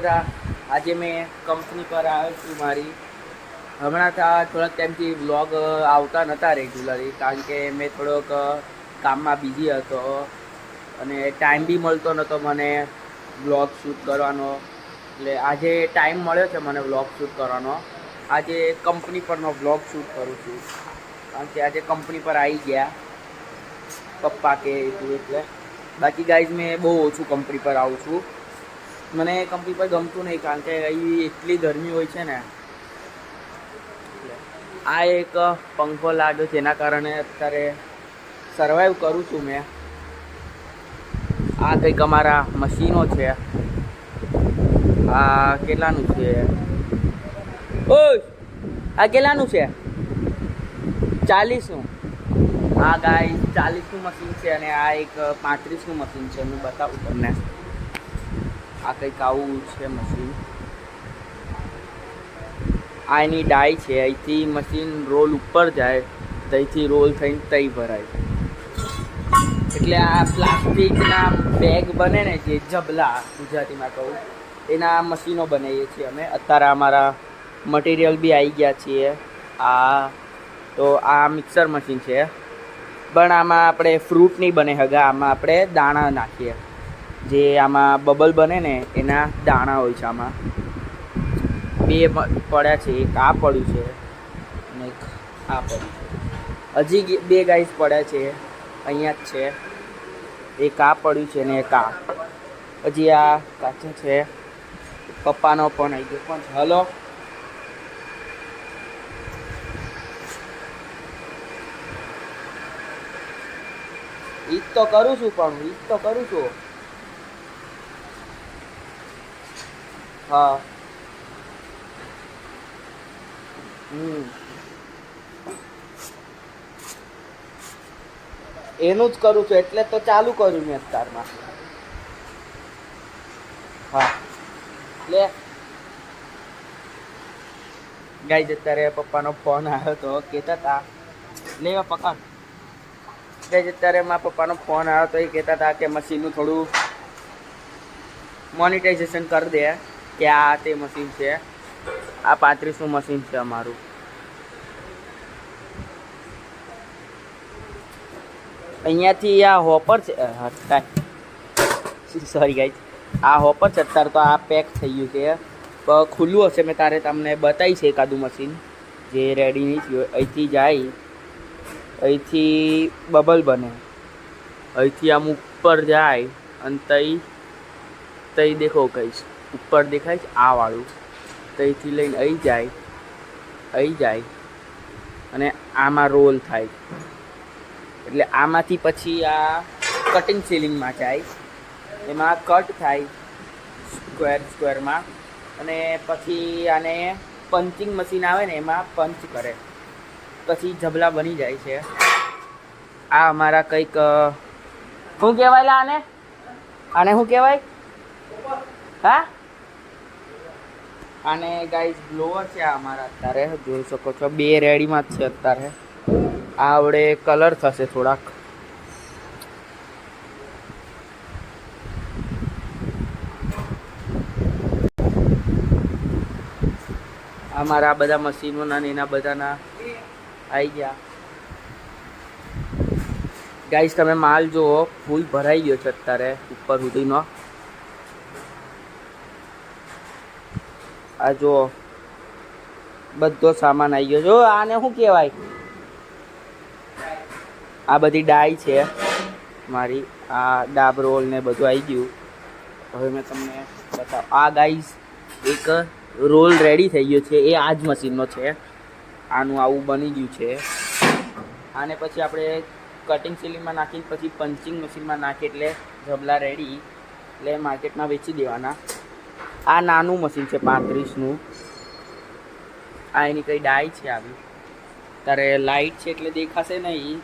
બધા. આજે મેં કંપની પર આવ્યો છું મારી. હમણાં થોડાક ટાઈમથી વ્લોગ આવતા નહોતા રેગ્યુલરી, કારણ કે મેં થોડોક કામમાં બિઝી હતો અને ટાઈમ બી મળતો નહોતો મને વ્લોગ શૂટ કરવાનો. એટલે આજે ટાઈમ મળ્યો છે મને વ્લોગ શૂટ કરવાનો. આજે કંપની પરનો વ્લોગ શૂટ કરું છું, કારણ કે આજે કંપની પર આવી ગયા પપ્પા કે હતું એટલે. બાકી ગાઈઝ મેં બહુ ઓછું કંપની પર આવું છું. મને કંપની પર ગમતું નહીં, કારણ કે અહીં એટલી ગરમી હોય છે ને. આ એક પંખો લાગ્યો છે, એના કારણે અત્યારે સર્વાઈવ કરું છું મેં. આ કંઈક અમારા મશીનો છે. આ કેટલાનું છે? ઓય, આ કેટલાનું છે? 40નું. આ ગાય 40નું મશીન છે અને આ એક 35નું મશીન છે. હું બતાવું તમને. આ કંઈક આવું છે મશીન. આ એની ડાય છે. અહીંથી મશીન રોલ ઉપર જાય, ત્યાંથી રોલ થઈને તઈ ભરાય. એટલે આ પ્લાસ્ટિકના બેગ બને ને, જે જબલા ગુજરાતીમાં કહું, એના મશીનો બનાવીએ છીએ અમે. અત્યારે અમારા મટીરિયલ બી આવી ગયા છીએ. આ મિક્સર મશીન છે, પણ આમાં આપણે ફ્રૂટ નહીં બને હગા. આમાં આપણે દાણા નાખીએ. જે આમાં બબલ બને ને, એના દાણા હોય છે. આમાં બે પડ્યા છે. એક આ પડ્યું છે અને એક આ પડ્યું છે. હજી બે ગાઈસ પડ્યા છે, અહીંયા જ છે. એક આ પડ્યું છે ને એક આ. હજી આ કાચા છે. પપ્પાનો ફોન આવી ગયો. પણ હલો, ઈ તો કરું છું, હા. એનું જ કરું છું, એટલે તો ચાલુ કર્યું મેં અત્યારમાં. હા, એટલે ગાઈઝ અત્યારે પપ્પાનો ફોન આવ્યો તો, કહેતા હતા લેવા પકડ. ગાઈઝ અત્યારે મારા પપ્પાનો ફોન આવ્યો તો એ કહેતા હતા કે મશીનનું થોડું મોનિટાઇઝેશન કરી દે, કે આ તે મશીન છે. આ 35નું મશીન છે અમારું. અહીંયાથી આ હોપર છે. સોરી ગાઈઝ, આ હોપર છે. અત્યારે તો આ પેક થઈ ગયું છે. ખુલ્લું હશે, મેં તારે તમને બતાવી છે એકાદું મશીન જે રેડી નહીં થયું. અહીંથી જાય, અહીંથી બબલ બને, અહીંથી આમ ઉપર જાય અને તઈ દેખો કહીશ ઉપર દેખાય છે આ વાળું. તઈથી લઈને અહીં જાય અને આમાં રોલ થાય. એટલે આમાંથી પછી આ કટિંગ સીલિંગમાં જાય, એમાં કટ થાય સ્ક્વેરમાં. અને પછી આને પંચિંગ મશીન આવે ને, એમાં પંચ કરે, પછી જબલા બની જાય છે. આ અમારા કંઈક શું કહેવાય આને શું કહેવાય? હા, આને ગાઈઝ બ્લોઅર છે અમારા. અત્યારે જોઈ શકો છો, બે રેડીમાં જ છે અત્યારે. આવડે કલર થશે થોડાક. અમારા બધા મશીનોના ને એના બધાના આવી ગયા. ગાઈઝ તમે માલ જુઓ, ફૂલ ભરાઈ ગયો છે અત્યારે ઉપર સુધીનો. આ જુઓ, બધો સામાન આવી ગયો. જો આને શું કહેવાય? આ બધી ડાય છે મારી. આ ડાબ રોલ ને બધું આવી ગયું. હવે મેં તમને બતાવું. આ ગાઈઝ એક રોલ રેડી થઈ ગયો છે. એ આ જ મશીનનો છે. આનું આવું બની ગયું છે. આને પછી આપણે કટિંગ સીલિંગમાં નાખીને પછી પંચિંગ મશીનમાં નાખીએ એટલે જબલા રેડી. એટલે માર્કેટમાં વેચી દેવાના. આ નાનું મશીન છે 35નું. આ એની કઈ ડાય છે આવી. ત્યારે લાઇટ છે એટલે દેખાશે નહીં.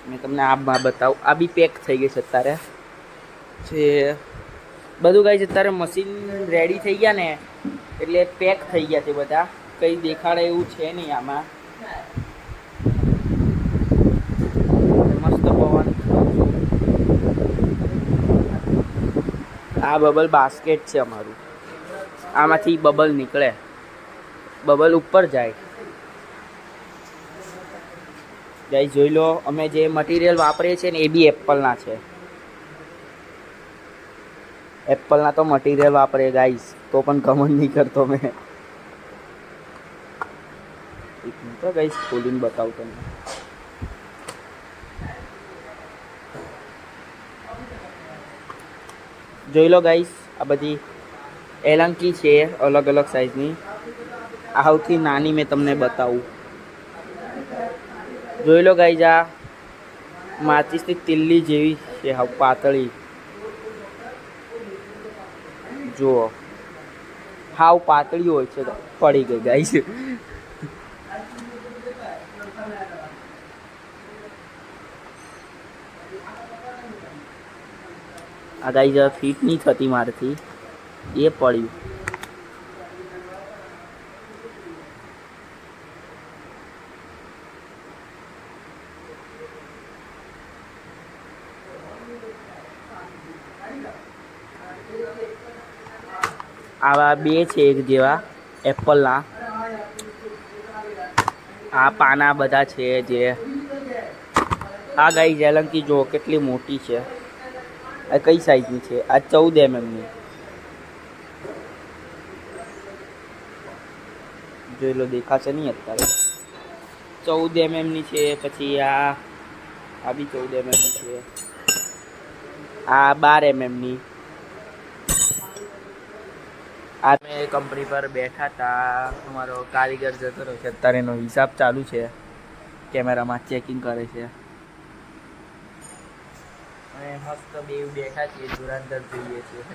મેં તમને આ બતાવું. આ બી પેક થઈ ગઈ છે અત્યારે છે બધું. ગાઈઝ અત્યારે મશીન રેડી થઈ ગયા ને, એટલે પેક થઈ ગયા છે બધા. કંઈ દેખાડે એવું છે નહીં આમાં. મસ્ત પવન. આ બબલ બાસ્કેટ છે અમારું. આમાંથી બબલ નીકળે, બબલ ઉપર જાય. ગાઈસ જોઈ લો, અમે જે મટીરિયલ વાપરીએ છીએ ને એ બી એપલના છે. એપલના તો મટીરિયલ વાપરે ગાઈસ, તો પણ કમેન્ટ નહીં કરતો મેં. એક મિનિટ ગાઈસ, ખોલીને બતાવું તમને. જોઈ લો ગાઈસ, આ બધી એલંકી છે અલગ અલગ સાઈઝની. આ સૌથી નાની મેં તમને બતાવું. જોઈ લો ગાઈસ, આ માચિસની તિલ્લી જેવી છે, હાવ પાતળી. જુઓ, હાવ પાતળી હોય છે. પડી ગઈ ગાઈસ. આ ગાઈસ ફિટ નહીં થતી મારાથી, એ પડ્યું. આવા બે છે એક જેવા એપલના. આ પાના બધા છે જે. આ ગાઈસ એલંકી જુઓ કેટલી મોટી છે. આ કઈ સાઈઝની છે? આ 14 mm ની. જોઈ લો, દેખાશે નહીં અત્યારે. 14 mm ની છે. પછી આ બી 14 mm ની છે. આ 12 mm ની. આ મેં કંપની પર બેઠા હતા, અમારો કારીગર જતો રહ્યો છે. અત્યારે એનો હિસાબ ચાલુ છે, કેમેરામાં ચેકિંગ કરે છે. અને મસ્ત બેવ બેઠા છીએ, ધુરંધર જોઈએ છીએ.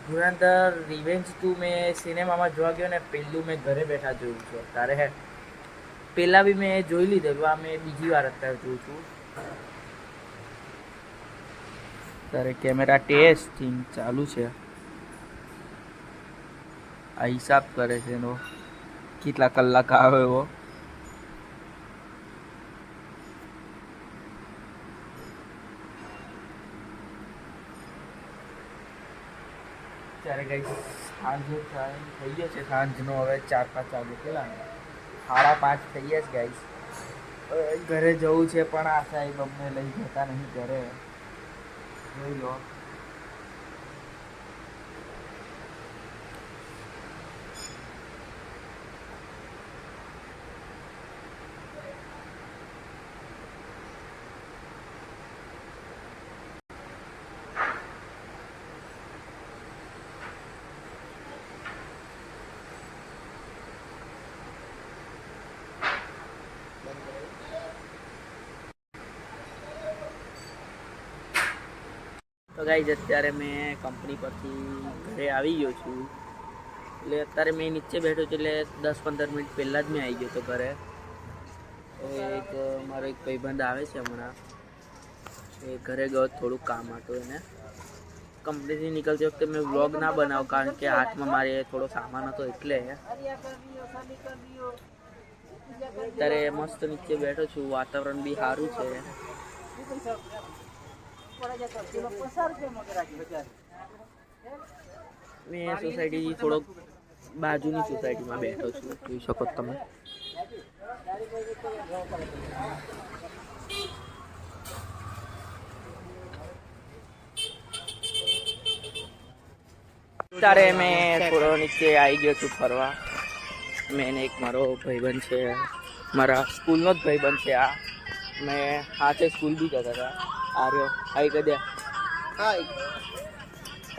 ધુરંધર રિવેન્જ 2 મેં સિનેમામાં જોવા ગયો ને, પહેલું મેં ઘરે બેઠા જોયું છું. અત્યારે પહેલાં બી મેં જોઈ લીધેલું, આ મેં બીજી વાર અત્યારે જોઉં છું. ત્યારે કેમેરા ટેસ્ટિંગ ચાલુ છે. આ હિસાબ કરે છે એનો, કેટલા કલાક આવે એવો. ત્યારે કઈ સાંજનો ટાઈમ થઈ ગયો છે, સાંજનો. હવે 4-5 વાગે, કેટલા 5:30 થઈ ગયા છે ગાઈસ. ઘરે જવું છે, પણ આ સાહેબ અમને લઈ જતા નહીં ઘરે. જોઈ લો. તો ગાઈઝ અત્યારે મેં કંપની પરથી ઘરે આવી ગયો છું. એટલે અત્યારે મેં નીચે બેઠો છું, એટલે 10-15 મિનિટ પહેલાં જ મેં આવી ગયો હતો ઘરે. મારો એક ભાઈબંધ આવે છે હમણાં, એ ઘરે ગયો થોડુંક કામ હતું એને. કંપનીથી નીકળતી વખતે મેં વ્લોગ ના બનાવું, કારણ કે હાથમાં મારે થોડો સામાન હતો એટલે. અત્યારે મસ્ત નીચે બેઠો છું, વાતાવરણ બી સારું છે. મેં સોસાયટી થોડોક બાજુની સોસાયટીમાં બેઠો છું, જોઈ શકો તમે. ત્યારે મેં થોડો નીચે આવી ગયો છું ફરવા. મેં એક મારો ભાઈબંધ છે, મારા સ્કૂલનો જ ભાઈબંધ છે આ. મેં હાથે સ્કૂલ બી જતા હતા. આર્યો હાઈ કદ્યા.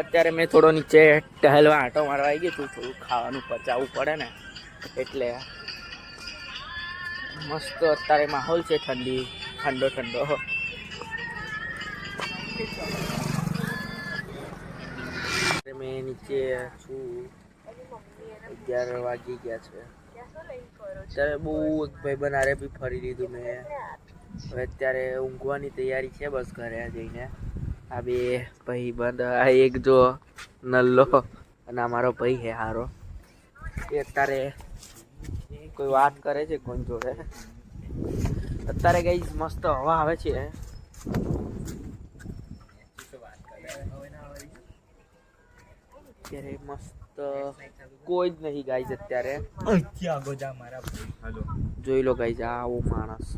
અત્યારે મેં થોડો નીચે ટહેલવા આંટો મારવા આવી ગયો છું. થોડું ખાવાનું પચાવવું પડે ને, એટલે મસ્ત અત્યારે માહોલ છે, ઠંડો ઠંડો. મેં નીચે છું, 11 વાગી ગયા છે. અત્યારે બહુ એક ભાઈબંધ હારે બી ફરી લીધું મેં. હવે અત્યારે ઊંઘવાની તૈયારી છે, બસ ઘરે જઈને. આ બે ભાઈબંધ, આ એક જો નલ્લો અને અમારો ભાઈ હે હારો, એ અત્યારે કોઈ વાત કરે છે કોણ જોડે. અત્યારે ગાઈસ મસ્ત હવા આવે છે. અત્યારે મસ્ત કોઈ જ નહીં ગાઈઝ અત્યારે. જોઈ લો ગાઈઝ, આવો માણસ